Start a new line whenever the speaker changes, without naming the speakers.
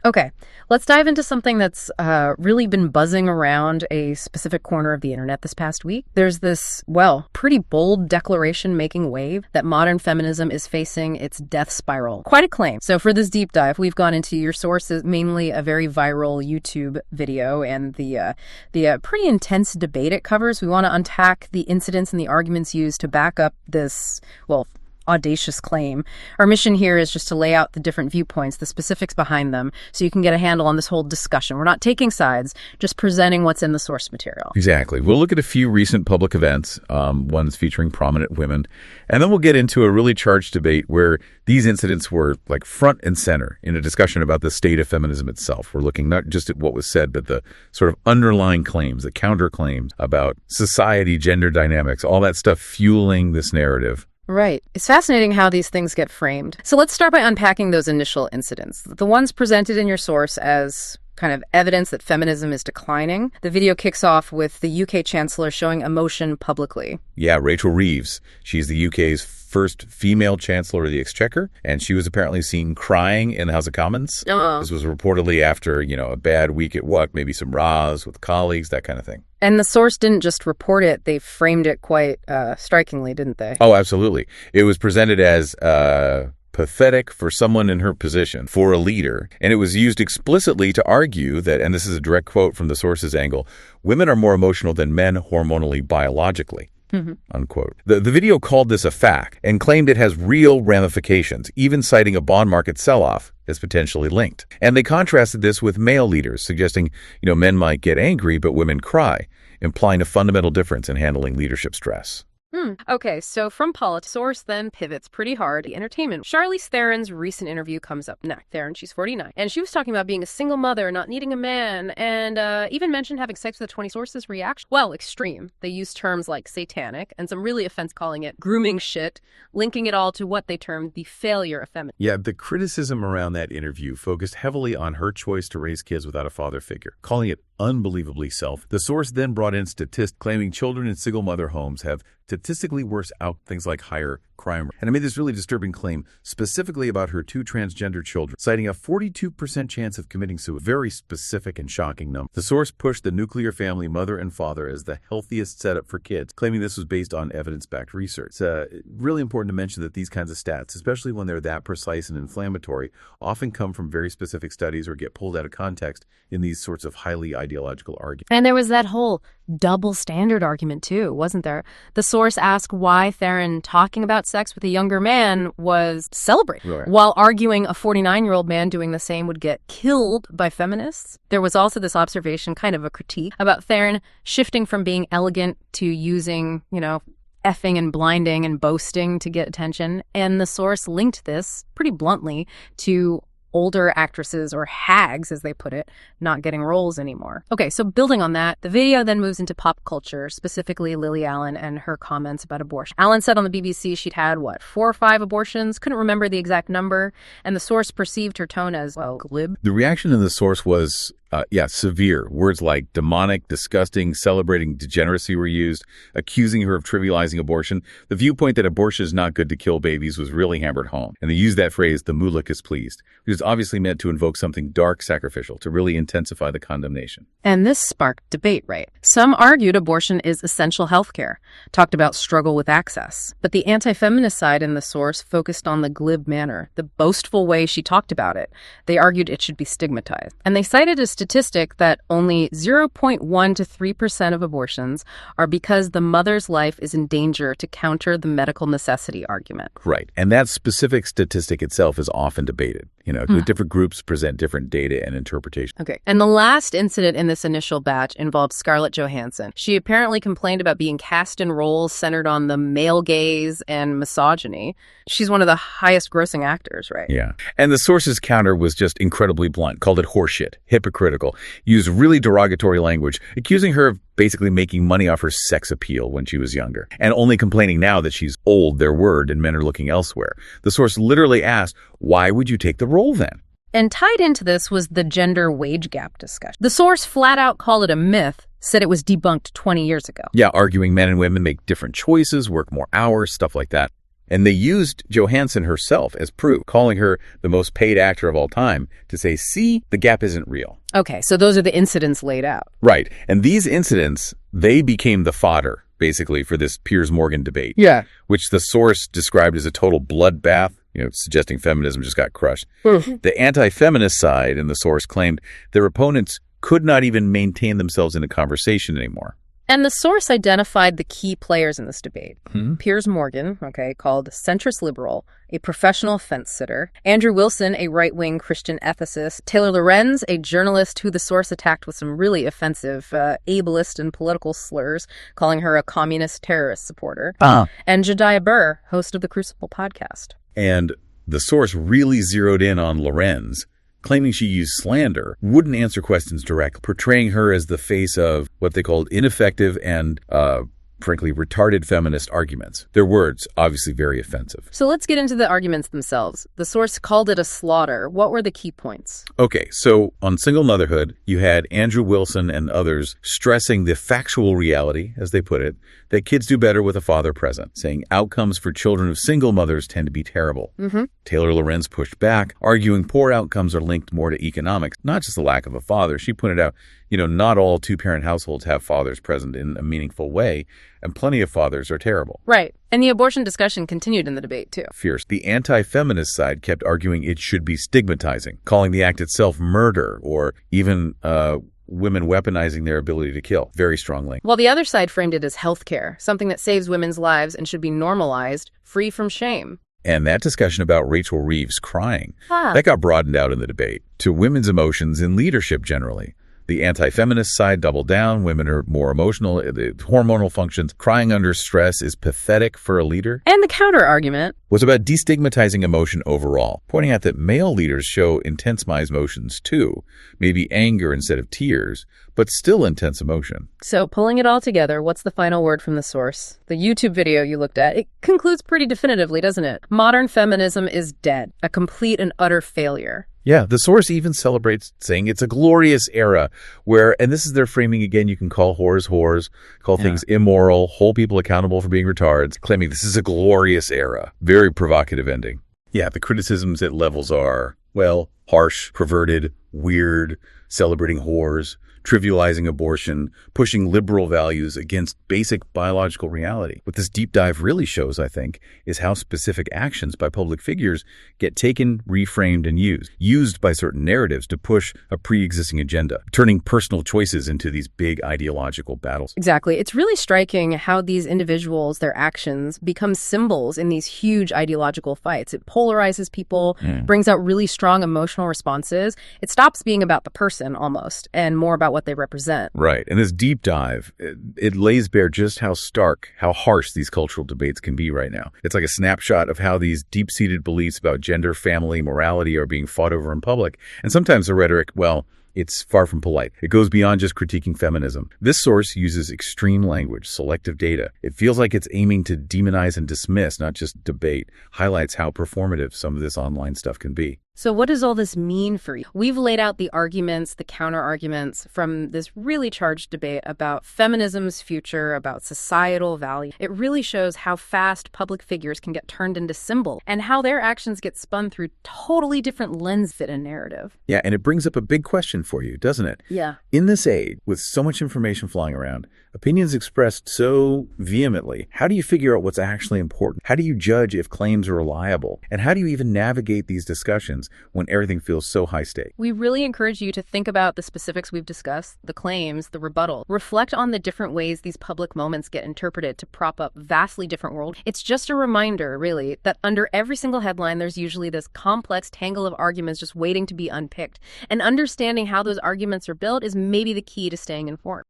Okay, let's dive into something that's really been buzzing around a specific corner of the internet this past week. There's this, pretty bold declaration making wave that modern feminism is facing its death spiral. Quite a claim. So for this deep dive, we've gone into your sources, mainly a very viral YouTube video and the pretty intense debate it covers. We want to unpack the incidents and the arguments used to back up this, audacious claim. Our mission here is just to lay out the different viewpoints, the specifics behind them, so you can get a handle on this whole discussion. We're not taking sides, just presenting what's in the source material.
Exactly. We'll look at a few recent public events, ones featuring prominent women, and then we'll get into a really charged debate where these incidents were like front and center in a discussion about the state of feminism itself. We're looking not just at what was said, but the sort of underlying claims, the counterclaims about society, gender dynamics, all that stuff fueling this narrative.
Right. It's fascinating how these things get framed. So let's start by unpacking those initial incidents. The ones presented in your source as kind of evidence that feminism is declining. The video kicks off with the UK Chancellor showing emotion publicly. Yeah,
Rachel Reeves. She's the UK's first female Chancellor of the Exchequer, and she was apparently seen crying in the House of Commons. This was reportedly after, a bad week at work, maybe some rows with colleagues, that kind of thing.
And the source didn't just report it, they framed it quite strikingly, didn't they?
Oh, absolutely. It was presented as pathetic for someone in her position, for a leader, and it was used explicitly to argue that, and this is a direct quote from the source's angle, women are more emotional than men hormonally, biologically. Unquote. The video called this a fact and claimed it has real ramifications, even citing a bond market sell-off as potentially linked. And they contrasted this with male leaders, suggesting, men might get angry, but women cry, implying a fundamental difference in handling leadership stress.
Okay, so from politics, source then pivots pretty hard to entertainment. Charlize Theron's recent interview comes up next. Theron, she's 49. And she was talking about being a single mother, not needing a man, and even mentioned having sex with a 20 sources reaction. Well, extreme. They use terms like satanic and some really offensive, calling it grooming shit, linking it all to what they termed the failure of feminism.
Yeah, the criticism around that interview focused heavily on her choice to raise kids without a father figure, calling it unbelievably self. The source then brought in statistics claiming children in single mother homes have statistically worse out things like higher crime. And I made this really disturbing claim specifically about her two transgender children, citing a 42% chance of committing suicide. Very specific and shocking number. The source pushed the nuclear family, mother and father, as the healthiest setup for kids, claiming this was based on evidence-backed research. It's really important to mention that these kinds of stats, especially when they're that precise and inflammatory, often come from very specific studies or get pulled out of context in these sorts of highly ideological arguments.
And there was that whole double standard argument too, wasn't there? The source asked why Theron talking about sex with a younger man was celebrated,
right,
while arguing a 49-year-old man doing the same would get killed by feminists. There was also this observation, kind of a critique, about Theron shifting from being elegant to using, effing and blinding and boasting to get attention. And the source linked this pretty bluntly to older actresses, or hags as they put it, not getting roles anymore. Okay, so building on that, the video then moves into pop culture, specifically Lily Allen and her comments about abortion. Allen said on the BBC she'd had, 4 or 5 abortions, couldn't remember the exact number, and the source perceived her tone as, glib.
The reaction in the source was severe. Words like demonic, disgusting, celebrating degeneracy were used, accusing her of trivializing abortion. The viewpoint that abortion is not good to kill babies was really hammered home. And they used that phrase, the mulek is pleased, which is obviously meant to invoke something dark, sacrificial, to really intensify the condemnation.
And this sparked debate, right? Some argued abortion is essential health care, talked about struggle with access. But the anti-feminist side in the source focused on the glib manner, the boastful way she talked about it. They argued it should be stigmatized. And they cited a statistic that only 0.1 to 3% of abortions are because the mother's life is in danger, to counter the medical necessity argument.
Right. And that specific statistic itself is often debated. The different groups present different data and interpretation.
Okay. And the last incident in this initial batch involved Scarlett Johansson. She apparently complained about being cast in roles centered on the male gaze and misogyny. She's one of the highest grossing actors, right?
Yeah. And the source's counter was just incredibly blunt, called it horseshit, hypocritical, used really derogatory language, accusing her of basically making money off her sex appeal when she was younger, and only complaining now that she's old, their word, and men are looking elsewhere. The source literally asked, why would you take the role then?
And tied into this was the gender wage gap discussion. The source flat out called it a myth, said it was debunked 20 years ago.
Yeah, arguing men and women make different choices, work more hours, stuff like that. And they used Johansson herself as proof, calling her the most paid actor of all time, to say, see, the gap isn't real.
Okay, so those are the incidents laid out.
Right. And these incidents, they became the fodder, basically, for this Piers-Morgan debate.
Yeah.
Which the source described as a total bloodbath, suggesting feminism just got crushed. The anti-feminist side in the source claimed their opponents could not even maintain themselves in a conversation anymore.
And the source identified the key players in this debate. Piers-Morgan, called centrist liberal, a professional fence-sitter. Andrew Wilson, a right-wing Christian ethicist. Taylor Lorenz, a journalist who the source attacked with some really offensive ableist and political slurs, calling her a communist terrorist supporter. And Jediah Burr, host of the Crucible podcast.
And the source really zeroed in on Lorenz, claiming she used slander, wouldn't answer questions directly, portraying her as the face of what they called ineffective and, frankly, retarded feminist arguments. Their words, obviously very offensive.
So let's get into the arguments themselves. The source called it a slaughter. What were the key points?
Okay, so on single motherhood, you had Andrew Wilson and others stressing the factual reality, as they put it, that kids do better with a father present, saying outcomes for children of single mothers tend to be terrible. Taylor Lorenz pushed back, arguing poor outcomes are linked more to economics, not just the lack of a father. She pointed out, not all two-parent households have fathers present in a meaningful way, and plenty of fathers are terrible.
Right. And the abortion discussion continued in the debate, too.
Fierce. The anti-feminist side kept arguing it should be stigmatizing, calling the act itself murder, or even women weaponizing their ability to kill. Very strong link.
While the other side framed it as healthcare, something that saves women's lives and should be normalized, free from shame.
And that discussion about Rachel Reeves crying, that got broadened out in the debate to women's emotions in leadership generally. The anti-feminist side doubled down. Women are more emotional. The hormonal functions. Crying under stress is pathetic for a leader.
And the counter-argument
was about destigmatizing emotion overall, pointing out that male leaders show intense emotions too, maybe anger instead of tears, but still intense emotion.
So pulling it all together, what's the final word from the source? The YouTube video you looked at, it concludes pretty definitively, doesn't it? Modern feminism is dead, a complete and utter failure.
Yeah, the source even celebrates saying it's a glorious era where, and this is their framing again, you can call whores, call things immoral, hold people accountable for being retards, claiming this is a glorious era. Very provocative ending. Yeah, the criticisms it levels are, well, harsh, perverted, weird, celebrating whores, trivializing abortion, pushing liberal values against basic biological reality. What this deep dive really shows, I think, is how specific actions by public figures get taken, reframed, and used by certain narratives to push a pre-existing agenda, turning personal choices into these big ideological battles.
Exactly. It's really striking how these individuals, their actions, become symbols in these huge ideological fights. It polarizes people, brings out really strong emotional responses. It stops being about the person almost, and more about what they represent.
Right. And this deep dive, it lays bare just how stark, how harsh these cultural debates can be right now. It's like a snapshot of how these deep-seated beliefs about gender, family, morality are being fought over in public. And sometimes the rhetoric, well, it's far from polite. It goes beyond just critiquing feminism. This source uses extreme language, selective data. It feels like it's aiming to demonize and dismiss, not just debate. Highlights how performative some of this online stuff can be.
So what does all this mean for you? We've laid out the arguments, the counter-arguments from this really charged debate about feminism's future, about societal value. It really shows how fast public figures can get turned into symbol and how their actions get spun through totally different lenses fit a narrative.
Yeah, and it brings up a big question for you, doesn't it?
Yeah.
In this age, with so much information flying around, opinions expressed so vehemently, how do you figure out what's actually important? How do you judge if claims are reliable? And how do you even navigate these discussions when everything feels so high stake?
We really encourage you to think about the specifics we've discussed, the claims, the rebuttal. Reflect on the different ways these public moments get interpreted to prop up vastly different worlds. It's just a reminder, really, that under every single headline, there's usually this complex tangle of arguments just waiting to be unpicked. And understanding how those arguments are built is maybe the key to staying informed.